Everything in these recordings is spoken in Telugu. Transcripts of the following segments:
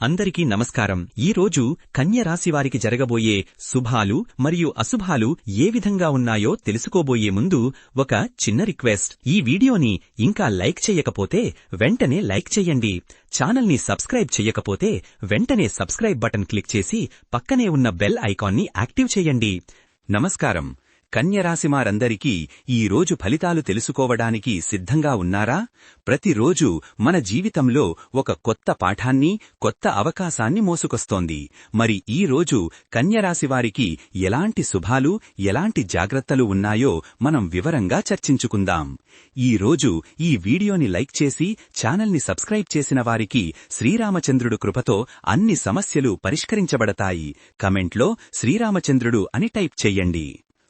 అందరికీ నమస్కారం. ఈరోజు కన్యరాశివారికి జరగబోయే శుభాలు మరియు అశుభాలు ఏ విధంగా ఉన్నాయో తెలుసుకోబోయే ముందు ఒక చిన్న రిక్వెస్ట్. ఈ వీడియోని ఇంకా లైక్ చెయ్యకపోతే వెంటనే లైక్ చెయ్యండి. ఛానల్ని సబ్స్క్రైబ్ చెయ్యకపోతే వెంటనే సబ్స్క్రైబ్ బటన్ క్లిక్ చేసి పక్కనే ఉన్న బెల్ ఐకాన్ని యాక్టివ్ చెయ్యండి. నమస్కారం. కన్యరాశివారందరికీ ఈ రోజు ఫలితాలు తెలుసుకోవడానికి సిద్ధంగా ఉన్నారా? ప్రతిరోజు మన జీవితంలో ఒక కొత్త పాఠాన్ని, కొత్త అవకాశాన్ని మోసుకొస్తోంది. మరి ఈ రోజు కన్యరాశివారికి ఎలాంటి శుభాలు, ఎలాంటి జాగ్రత్తలు ఉన్నాయో మనం వివరంగా చర్చించుకుందాం. ఈ రోజు ఈ వీడియోని లైక్ చేసి ఛానల్ని సబ్స్క్రైబ్ చేసిన వారికి శ్రీరామచంద్రుడు కృపతో అన్ని సమస్యలు పరిష్కరించబడతాయి. కమెంట్లో శ్రీరామచంద్రుడు అని టైప్ చెయ్యండి.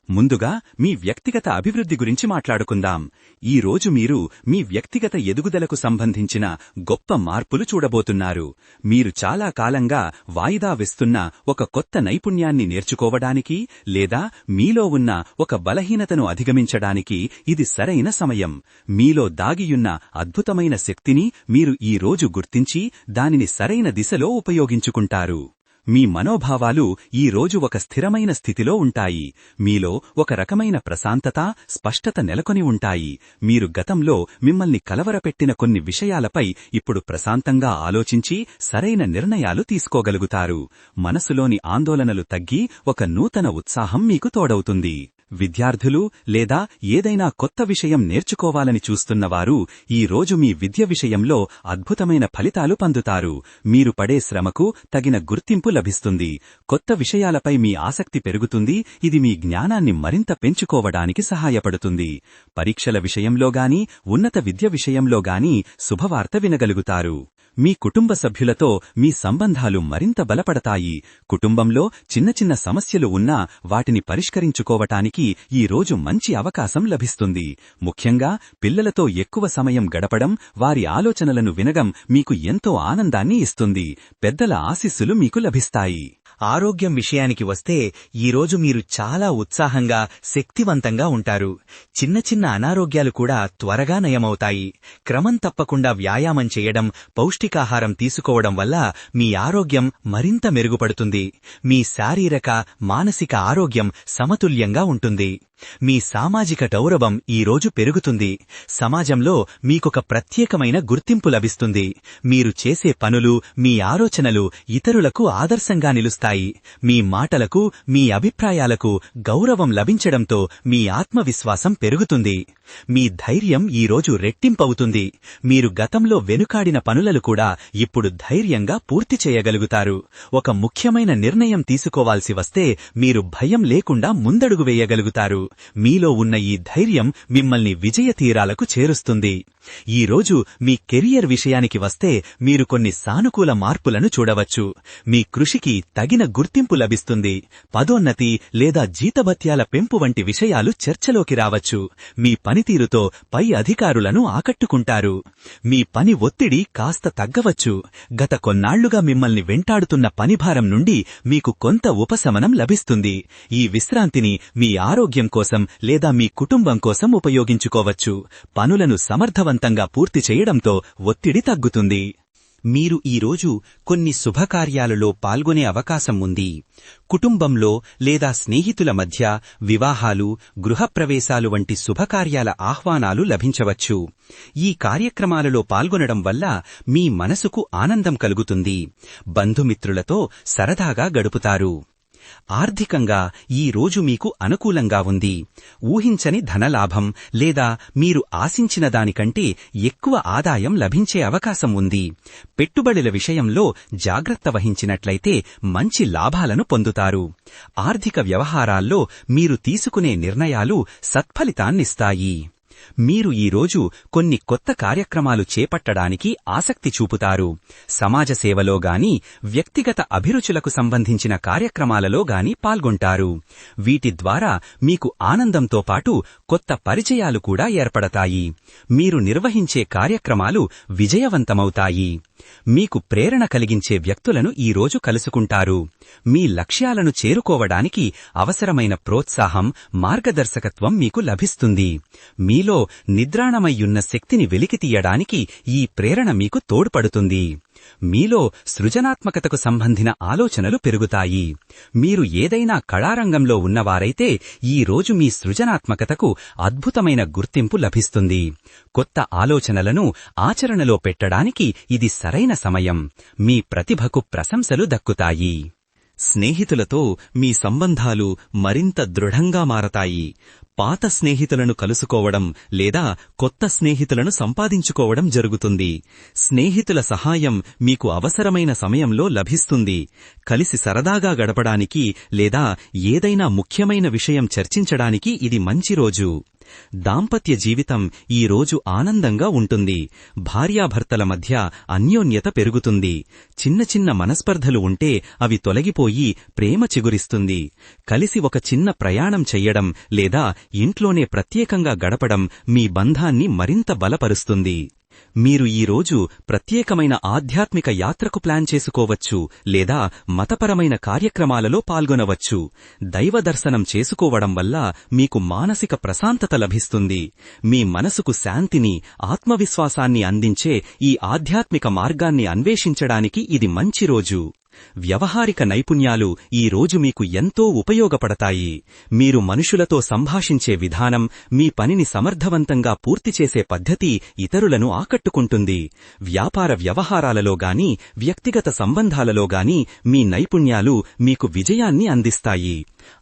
ముందుగా మీ వ్యక్తిగత అభివృద్ధి గురించి మాట్లాడుకుందాం. ఈ రోజు మీరు మీ వ్యక్తిగత ఎదుగుదలకు సంబంధించిన గొప్ప మార్పులు చూడబోతున్నారు. మీరు చాలా కాలంగా వాయిదా వేస్తున్న ఒక కొత్త నైపుణ్యాన్ని నేర్చుకోవడానికి లేదా మీలో ఉన్న ఒక బలహీనతను అధిగమించడానికి ఇది సరైన సమయం. మీలో దాగియున్న అద్భుతమైన శక్తిని మీరు ఈ రోజు గుర్తించి దానిని సరైన దిశలో ఉపయోగించుకుంటారు. మీ మనోభావాలు ఈ రోజు ఒక స్థిరమైన స్థితిలో ఉంటాయి. మీలో ఒక రకమైన ప్రశాంతత, స్పష్టత నెలకొని ఉంటాయి. మీరు గతంలో మిమ్మల్ని కలవరపెట్టిన కొన్ని విషయాలపై ఇప్పుడు ప్రశాంతంగా ఆలోచించి సరైన నిర్ణయాలు తీసుకోగలుగుతారు. మనసులోని ఆందోళనలు తగ్గి ఒక నూతన ఉత్సాహం మీకు తోడవుతుంది. విద్యార్థులు లేదా ఏదైనా కొత్త విషయం నేర్చుకోవాలని చూస్తున్నవారు ఈ రోజు మీ విద్య విషయంలో అద్భుతమైన ఫలితాలు పొందుతారు. మీరు పడే శ్రమకు తగిన గుర్తింపు లభిస్తుంది. కొత్త విషయాలపై మీ ఆసక్తి పెరుగుతుంది. ఇది మీ జ్ఞానాన్ని మరింత పెంచుకోవడానికి సహాయపడుతుంది. పరీక్షల విషయంలోగాని, ఉన్నత విద్య విషయంలోగాని శుభవార్త వినగలుగుతారు. మీ కుటుంబ సభ్యులతో మీ సంబంధాలు మరింత బలపడతాయి. కుటుంబంలో చిన్న చిన్న సమస్యలు ఉన్నా వాటిని పరిష్కరించుకోవటానికి ఈ రోజు మంచి అవకాశం లభిస్తుంది. ముఖ్యంగా పిల్లలతో ఎక్కువ సమయం గడపడం, వారి ఆలోచనలను వినడం మీకు ఎంతో ఆనందాన్ని ఇస్తుంది. పెద్దల ఆశీస్సులు మీకు లభిస్తాయి. ఆరోగ్యం విషయానికి వస్తే ఈరోజు మీరు చాలా ఉత్సాహంగా, శక్తివంతంగా ఉంటారు. చిన్న చిన్న అనారోగ్యాలు కూడా త్వరగా నయమవుతాయి. క్రమం తప్పకుండా వ్యాయామం చేయడం, పౌష్టికాహారం తీసుకోవడం వల్ల మీ ఆరోగ్యం మరింత మెరుగుపడుతుంది. మీ శారీరక, మానసిక ఆరోగ్యం సమతుల్యంగా ఉంటుంది. మీ సామాజిక గౌరవం ఈరోజు పెరుగుతుంది. సమాజంలో మీకొక ప్రత్యేకమైన గుర్తింపు లభిస్తుంది. మీరు చేసే పనులు, మీ ఆలోచనలు ఇతరులకు ఆదర్శంగా నిలుస్తాయి. మీ మాటలకు, మీ అభిప్రాయాలకు గౌరవం లభించడంతో మీ ఆత్మవిశ్వాసం పెరుగుతుంది. మీ ధైర్యం ఈరోజు రెట్టింపవుతుంది. మీరు గతంలో వెనుకాడిన పనులను కూడా ఇప్పుడు ధైర్యంగా పూర్తి చేయగలుగుతారు. ఒక ముఖ్యమైన నిర్ణయం తీసుకోవాల్సి వస్తే మీరు భయం లేకుండా ముందడుగు వేయగలుగుతారు. మీలో ఉన్న ఈ ధైర్యం మిమ్మల్ని విజయ తీరాలకు చేరుస్తుంది. ఈరోజు మీ కెరియర్ విషయానికి వస్తే మీరు కొన్ని సానుకూల మార్పులను చూడవచ్చు. మీ కృషికి తగిన గుర్తింపు లభిస్తుంది. పదోన్నతి లేదా జీతభత్యాల పెంపు వంటి విషయాలు చర్చలోకి రావచ్చు. మీ పనితీరుతో పై అధికారులను ఆకట్టుకుంటారు. మీ పని ఒత్తిడి కాస్త తగ్గవచ్చు. గత కొన్నాళ్లుగా మిమ్మల్ని వెంటాడుతున్న పనిభారం నుండి మీకు కొంత ఉపశమనం లభిస్తుంది. ఈ విశ్రాంతిని మీ ఆరోగ్యం కోసం లేదా మీ కుటుంబం కోసం ఉపయోగించుకోవచ్చు. పనులను సమర్థవంతంగా పూర్తి చేయడంతో ఒత్తిడి తగ్గుతుంది. మీరు ఈరోజు కొన్ని శుభకార్యాలలో పాల్గొనే అవకాశం ఉంది. కుటుంబంలో లేదా స్నేహితుల మధ్య వివాహాలు, గృహప్రవేశాలు వంటి శుభకార్యాల ఆహ్వానాలు లభించవచ్చు. ఈ కార్యక్రమాలలో పాల్గొనడం వల్ల మీ మనసుకు ఆనందం కలుగుతుంది. బంధుమిత్రులతో సరదాగా గడుపుతారు. ఆర్థికంగా ఈ రోజు మీకు అనుకూలంగా ఉంది. ఊహించని ధనలాభం లేదా మీరు ఆశించిన దానికంటే ఎక్కువ ఆదాయం లభించే అవకాశం ఉంది. పెట్టుబడుల విషయంలో జాగ్రత్త వహించినట్లయితే మంచి లాభాలను పొందుతారు. ఆర్థిక వ్యవహారాల్లో మీరు తీసుకునే నిర్ణయాలు సత్ఫలితాన్నిస్తాయి. మీరు ఈరోజు కొన్ని కొత్త కార్యక్రమాలు చేపట్టడానికి ఆసక్తి చూపుతారు. సమాజ సేవలో గాని, వ్యక్తిగత అభిరుచులకు సంబంధించిన కార్యక్రమాలలో గాని పాల్గొంటారు. వీటి ద్వారా మీకు ఆనందంతో పాటు కొత్త పరిచయాలు కూడా ఏర్పడతాయి. మీరు నిర్వహించే కార్యక్రమాలు విజయవంతమవుతాయి. మీకు ప్రేరణ కలిగించే వ్యక్తులను ఈరోజు కలుసుకుంటారు. మీ లక్ష్యాలను చేరుకోవడానికి అవసరమైన ప్రోత్సాహం, మార్గదర్శకత్వం మీకు లభిస్తుంది. మీలో మీలో నిద్రాణమయ్యున్న శక్తిని వెలికితీయడానికి ఈ ప్రేరణ మీకు తోడ్పడుతుంది. మీలో సృజనాత్మకతకు సంబంధిన ఆలోచనలు పెరుగుతాయి. మీరు ఏదైనా కళారంగంలో ఉన్నవారైతే ఈ రోజు మీ సృజనాత్మకతకు అద్భుతమైన గుర్తింపు లభిస్తుంది. కొత్త ఆలోచనలను ఆచరణలో పెట్టడానికి ఇది సరైన సమయం. మీ ప్రతిభకు ప్రశంసలు దక్కుతాయి. స్నేహితులతో మీ సంబంధాలు మరింత దృఢంగా మారతాయి. పాత స్నేహితులను కలుసుకోవడం లేదా కొత్త స్నేహితులను సంపాదించుకోవడం జరుగుతుంది. స్నేహితుల సహాయం మీకు అవసరమైన సమయంలో లభిస్తుంది. కలిసి సరదాగా గడపడానికి లేదా ఏదైనా ముఖ్యమైన విషయం చర్చించడానికి ఇది మంచి రోజు. దాంపత్య జీవితం ఈ రోజు ఆనందంగా ఉంటుంది. భార్యాభర్తల మధ్య అన్యోన్యత పెరుగుతుంది. చిన్న చిన్న మనస్పర్ధలు ఉంటే అవి తొలగిపోయి ప్రేమ చిగురిస్తుంది. కలిసి ఒక చిన్న ప్రయాణం చెయ్యడం లేదా ఇంట్లోనే ప్రత్యేకంగా గడపడం మీ బంధాన్ని మరింత బలపరుస్తుంది. మీరు ఈ రోజు ప్రత్యేకమైన ఆధ్యాత్మిక యాత్రకు ప్లాన్ చేసుకోవచ్చు లేదా మతపరమైన కార్యక్రమాలలో పాల్గొనవచ్చు. దైవ దర్శనం చేసుకోవడం వల్ల మీకు మానసిక ప్రశాంతత లభిస్తుంది. మీ మనసుకు శాంతిని, ఆత్మవిశ్వాసాన్ని అందించే ఈ ఆధ్యాత్మిక మార్గాన్ని అన్వేషించడానికి ఇది మంచి రోజు. వ్యవహారిక నైపుణ్యాలు ఈ రోజు మీకు ఎంతో ఉపయోగపడతాయి. మీరు మనుషులతో సంభాషించే విధానం, మీ పనిని సమర్థవంతంగా పూర్తి చేసే పద్ధతి ఇతరులను ఆకట్టుకుంటుంది. వ్యాపార వ్యవహారాలలో గాని, వ్యక్తిగత సంబంధాలలో గాని మీ నైపుణ్యాలు మీకు విజయాన్ని అందిస్తాయి.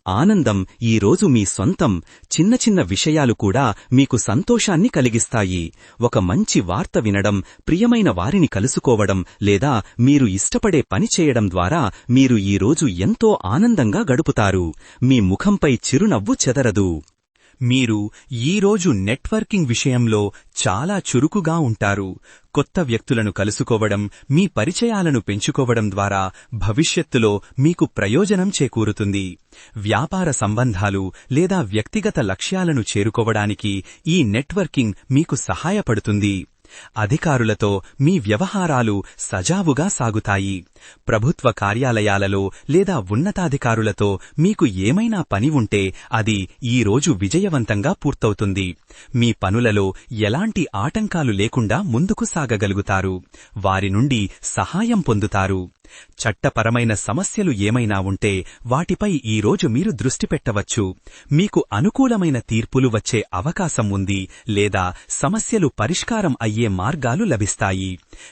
ఆనందం ఈ రోజు మీ సొంతం. చిన్న చిన్న విషయాలు కూడా మీకు సంతోషాన్ని కలిగిస్తాయి. ఒక మంచి వార్త వినడం, ప్రియమైన వారిని కలుసుకోవడం లేదా మీరు ఇష్టపడే పని చేయడం ద్వారా మీరు ఈ రోజు ఎంతో ఆనందంగా గడుపుతారు. మీ ముఖంపై చిరునవ్వు చెదరదు. మీరు ఈరోజు నెట్వర్కింగ్ విషయంలో చాలా చురుకుగా ఉంటారు. కొత్త వ్యక్తులను కలుసుకోవడం, మీ పరిచయాలను పెంచుకోవడం ద్వారా భవిష్యత్తులో మీకు ప్రయోజనం చేకూరుతుంది. వ్యాపార సంబంధాలు లేదా వ్యక్తిగత లక్ష్యాలను చేరుకోవడానికి ఈ నెట్వర్కింగ్ మీకు సహాయపడుతుంది. అధికారులతో మీ వ్యవహారాలు సజావుగా సాగుతాయి. ప్రభుత్వ కార్యాలయాలలో లేదా ఉన్నతాధికారులతో మీకు ఏమైనా పని ఉంటే అది ఈ రోజు విజయవంతంగా పూర్తవుతుంది. మీ పనులలో ఎలాంటి ఆటంకాలు లేకుండా ముందుకు సాగగలుగుతారు. వారి నుండి సహాయం పొందుతారు. చట్టపరమైన సమస్యలు ఏమైనా ఉంటే వాటిపై ఈ రోజు మీరు దృష్టి పెట్టవచ్చు. మీకు అనుకూలమైన తీర్పులు వచ్చే అవకాశం ఉంది లేదా సమస్యలు పరిష్కారం అయ్యే మార్గాలు లభిస్తాయి.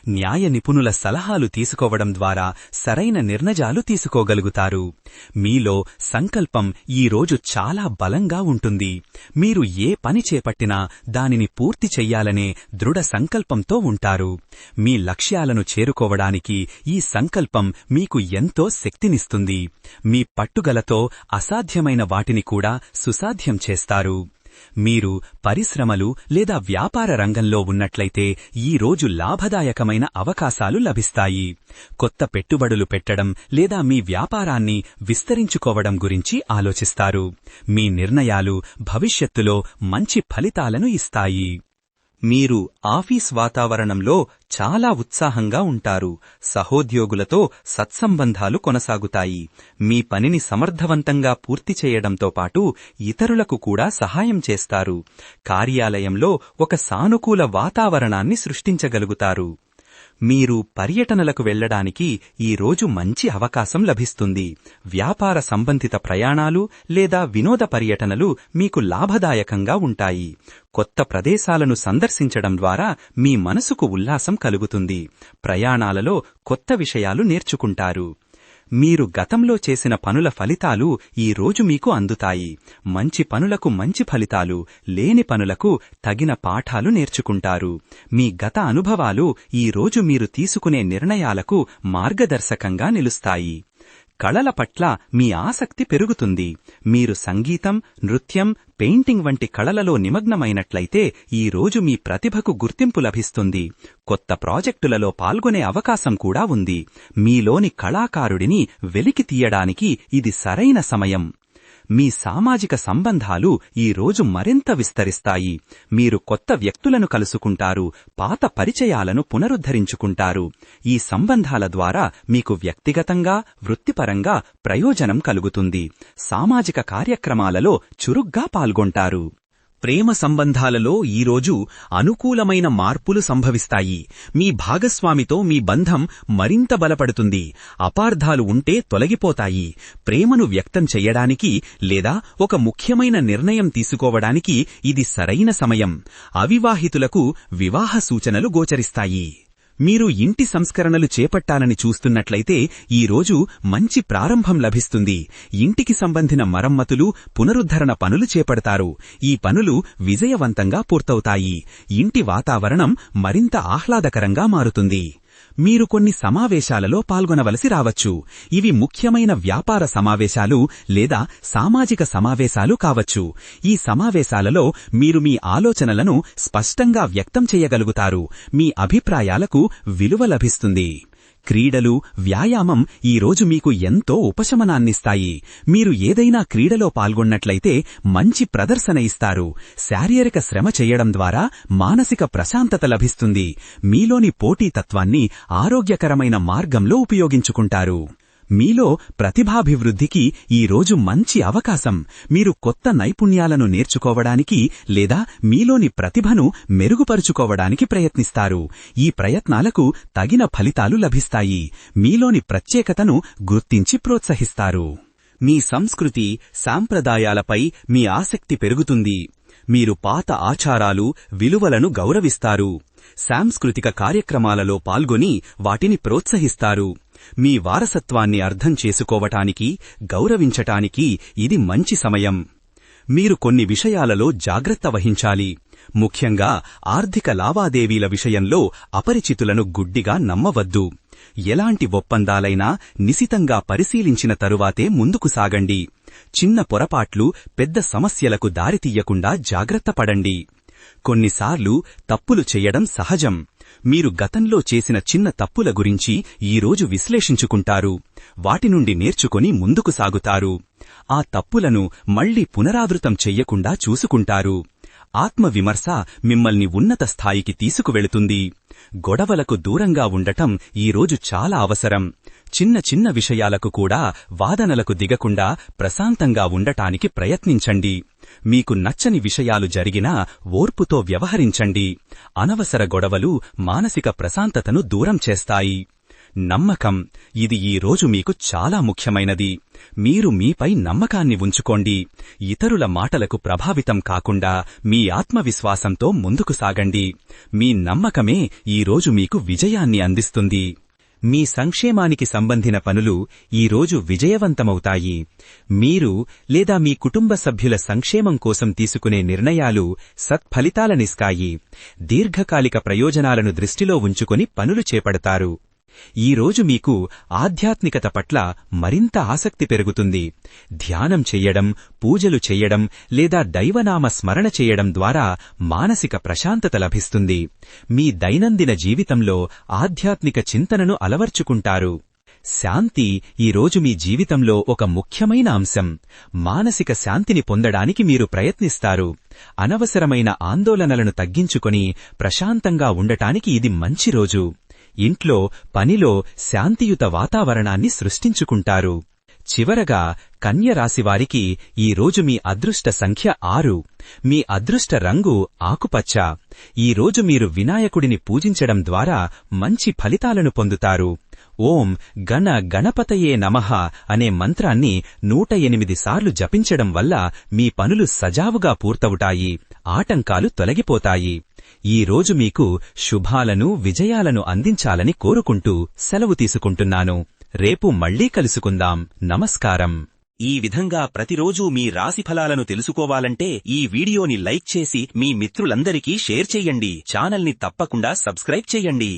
న్యాయ నిపుణుల సలహాలు తీసుకోవడం ద్వారా సరైన నిర్ణయాలు తీసుకోగలుగుతారు. మీలో సంకల్పం ఈ రోజు చాలా బలంగా ఉంటుంది. మీరు ఏ పని చేపట్టినా దానిని పూర్తి చెయ్యాలనే దృఢ సంకల్పంతో ఉంటారు. మీ లక్ష్యాలను చేరుకోవడానికి ఈ సంకల్పం మీకు ఎంతో శక్తినిస్తుంది. మీ పట్టుదలతో అసాధ్యమైన వాటిని కూడా సుసాధ్యం చేస్తారు. మీరు పరిశ్రమలు లేదా వ్యాపార రంగంలో ఉన్నట్లయితే ఈ రోజు లాభదాయకమైన అవకాశాలు లభిస్తాయి. కొత్త పెట్టుబడులు పెట్టడం లేదా మీ వ్యాపారాన్ని విస్తరించుకోవడం గురించి ఆలోచిస్తారు. మీ నిర్ణయాలు భవిష్యత్తులో మంచి ఫలితాలను ఇస్తాయి. మీరు ఆఫీస్ వాతావరణంలో చాలా ఉత్సాహంగా ఉంటారు. సహోద్యోగులతో సత్సంబంధాలు కొనసాగుతాయి. మీ పనిని సమర్థవంతంగా పూర్తి చేయడంతో పాటు ఇతరులకు కూడా సహాయం చేస్తారు. కార్యాలయంలో ఒక సానుకూల వాతావరణాన్ని సృష్టించగలుగుతారు. మీరు పర్యటనలకు వెళ్లడానికి ఈ రోజు మంచి అవకాశం లభిస్తుంది. వ్యాపార సంబంధిత ప్రయాణాలు లేదా వినోద పర్యటనలు మీకు లాభదాయకంగా ఉంటాయి. కొత్త ప్రదేశాలను సందర్శించడం ద్వారా మీ మనసుకు ఉల్లాసం కలుగుతుంది. ప్రయాణాలలో కొత్త విషయాలు నేర్చుకుంటారు. మీరు గతంలో చేసిన పనుల ఫలితాలు ఈ రోజు మీకు అందుతాయి. మంచి పనులకు మంచి ఫలితాలు, లేని పనులకు తగిన పాఠాలు నేర్చుకుంటారు. మీ గత అనుభవాలు ఈ రోజు మీరు తీసుకునే నిర్ణయాలకు మార్గదర్శకంగా నిలుస్తాయి. కళల పట్ల మీ ఆసక్తి పెరుగుతుంది. మీరు సంగీతం, నృత్యం, పెయింటింగ్ వంటి కళలలో నిమగ్నమైనట్లయితే ఈ రోజు మీ ప్రతిభకు గుర్తింపు లభిస్తుంది. కొత్త ప్రాజెక్టులలో పాల్గొనే అవకాశం కూడా ఉంది. మీలోని కళాకారుడిని వెలికి తీయడానికి ఇది సరైన సమయం. మీ సామాజిక సంబంధాలు ఈ రోజు మరింత విస్తరిస్తాయి. మీరు కొత్త వ్యక్తులను కలుసుకుంటారు, పాత పరిచయాలను పునరుద్ధరించుకుంటారు. ఈ సంబంధాల ద్వారా మీకు వ్యక్తిగతంగా, వృత్తిపరంగా ప్రయోజనం కలుగుతుంది. సామాజిక కార్యక్రమాలలో చురుగ్గా పాల్గొంటారు. ప్రేమ సంబంధాలలో ఈరోజు అనుకూలమైన మార్పులు సంభవిస్తాయి. మీ భాగస్వామితో మీ బంధం మరింత బలపడుతుంది. అపార్థాలు ఉంటే తొలగిపోతాయి. ప్రేమను వ్యక్తం చెయ్యడానికి లేదా ఒక ముఖ్యమైన నిర్ణయం తీసుకోవడానికి ఇది సరైన సమయం. అవివాహితులకు వివాహ సూచనలు గోచరిస్తాయి. మీరు ఇంటి సంస్కరణలు చేపట్టాలని చూస్తున్నట్లయితే ఈరోజు మంచి ప్రారంభం లభిస్తుంది. ఇంటికి సంబంధిన మరమ్మతులు, పునరుద్ధరణ పనులు చేపడతారు. ఈ పనులు విజయవంతంగా పూర్తవుతాయి. ఇంటి వాతావరణం మరింత ఆహ్లాదకరంగా మారుతుంది. మీరు కొన్ని సమావేశాలలో పాల్గొనవలసి రావచ్చు. ఇవి ముఖ్యమైన వ్యాపార సమావేశాలు లేదా సామాజిక సమావేశాలు కావచ్చు. ఈ సమావేశాలలో మీరు మీ ఆలోచనలను స్పష్టంగా వ్యక్తం చేయగలుగుతారు. మీ అభిప్రాయాలకు విలువ లభిస్తుంది. క్రీడలు, వ్యాయామం ఈరోజు మీకు ఎంతో ఉపశమనాన్నిస్తాయి. మీరు ఏదైనా క్రీడలో పాల్గొన్నట్లయితే మంచి ప్రదర్శన ఇస్తారు. శారీరక శ్రమ చేయడం ద్వారా మానసిక ప్రశాంతత లభిస్తుంది. మీలోని పోటీతత్వాన్ని ఆరోగ్యకరమైన మార్గంలో ఉపయోగించుకుంటారు. మీలో ప్రతిభాభివృద్ధికి ఈరోజు మంచి అవకాశం. మీరు కొత్త నైపుణ్యాలను నేర్చుకోవడానికి లేదా మీలోని ప్రతిభను మెరుగుపరుచుకోవడానికి ప్రయత్నిస్తారు. ఈ ప్రయత్నాలకు తగిన ఫలితాలు లభిస్తాయి. మీలోని ప్రత్యేకతను గుర్తించి ప్రోత్సహిస్తారు. మీ సంస్కృతి, సాంప్రదాయాలపై మీ ఆసక్తి పెరుగుతుంది. మీరు పాత ఆచారాలు, విలువలను గౌరవిస్తారు. సాంస్కృతిక కార్యక్రమాలలో పాల్గొని వాటిని ప్రోత్సహిస్తారు. మీ వారసత్వాన్ని అర్థం చేసుకోవటానికి, గౌరవించటానికి ఇది మంచి సమయం. మీరు కొన్ని విషయాలలో జాగ్రత్త వహించాలి. ముఖ్యంగా ఆర్థిక లావాదేవీల విషయంలో అపరిచితులను గుడ్డిగా నమ్మవద్దు. ఎలాంటి ఒప్పందాలైనా నిశితంగా పరిశీలించిన తరువాతే ముందుకు సాగండి. చిన్న పొరపాట్లు పెద్ద సమస్యలకు దారితీయకుండా జాగ్రత్త పడండి. కొన్నిసార్లు తప్పులు చెయ్యడం సహజం. మీరు గతంలో చేసిన చిన్న తప్పుల గురించి ఈరోజు విశ్లేషించుకుంటారు. వాటి నుండి నేర్చుకుని ముందుకు సాగుతారు. ఆ తప్పులను మళ్లీ పునరావృతం చెయ్యకుండా చూసుకుంటారు. ఆత్మవిమర్శ మిమ్మల్ని ఉన్నత స్థాయికి తీసుకువెళుతుంది. గొడవలకు దూరంగా ఉండటం ఈరోజు చాలా అవసరం. చిన్న చిన్న విషయాలకు కూడా వాదనలకు దిగకుండా ప్రశాంతంగా ఉండటానికి ప్రయత్నించండి. మీకు నచ్చని విషయాలు జరిగినా ఓర్పుతో వ్యవహరించండి. అనవసర గొడవలు మానసిక ప్రశాంతతను దూరం చేస్తాయి. నమ్మకం, ఇది ఈరోజు మీకు చాలా ముఖ్యమైనది. మీరు మీపై నమ్మకాన్ని ఉంచుకోండి. ఇతరుల మాటలకు ప్రభావితం కాకుండా మీ ఆత్మవిశ్వాసంతో ముందుకు సాగండి. మీ నమ్మకమే ఈరోజు మీకు విజయాన్ని అందిస్తుంది. మీ సంక్షేమానికి సంబంధిన పనులు ఈరోజు విజయవంతమవుతాయి. మీరు లేదా మీ కుటుంబ సభ్యుల సంక్షేమం కోసం తీసుకునే నిర్ణయాలు సత్ఫలితాలనిస్తాయి. దీర్ఘకాలిక ప్రయోజనాలను దృష్టిలో ఉంచుకొని పనులు చేపడతారు. ఈరోజు మీకు ఆధ్యాత్మికత పట్ల మరింత ఆసక్తి పెరుగుతుంది. ధ్యానం చెయ్యడం, పూజలు చెయ్యడం లేదా దైవనామ స్మరణ చేయడం ద్వారా మానసిక ప్రశాంతత లభిస్తుంది. మీ దైనందిన జీవితంలో ఆధ్యాత్మిక చింతనను అలవర్చుకుంటారు. శాంతి ఈరోజు మీ జీవితంలో ఒక ముఖ్యమైన అంశం. మానసిక శాంతిని పొందడానికి మీరు ప్రయత్నిస్తారు. అనవసరమైన ఆందోళనలను తగ్గించుకొని ప్రశాంతంగా ఉండటానికి ఇది మంచి రోజు. ఇంట్లో, పనిలో శాంతియుత వాతావరణాన్ని సృష్టించుకుంటారు. చివరగా కన్య రాశివారికి ఈరోజు మీ అదృష్ట సంఖ్య 6. మీ అదృష్ట రంగు ఆకుపచ్చ. ఈరోజు మీరు వినాయకుడిని పూజించడం ద్వారా మంచి ఫలితాలను పొందుతారు. ఓం గణ గణపతయే నమః అనే మంత్రాన్ని 108 సార్లు జపించడం వల్ల మీ పనులు సజావుగా పూర్తవుతాయి. ఆటంకాలు తొలగిపోతాయి. ఈరోజు మీకు శుభాలను, విజయాలను అందించాలని కోరుకుంటూ సెలవు తీసుకుంటున్నాను. రేపు మళ్లీ కలుసుకుందాం. నమస్కారం. ఈ విధంగా ప్రతిరోజూ మీ రాశిఫలాలను తెలుసుకోవాలంటే ఈ వీడియోని లైక్ చేసి మీ మిత్రులందరికీ షేర్ చెయ్యండి. ఛానల్ని తప్పకుండా సబ్స్క్రైబ్ చెయ్యండి.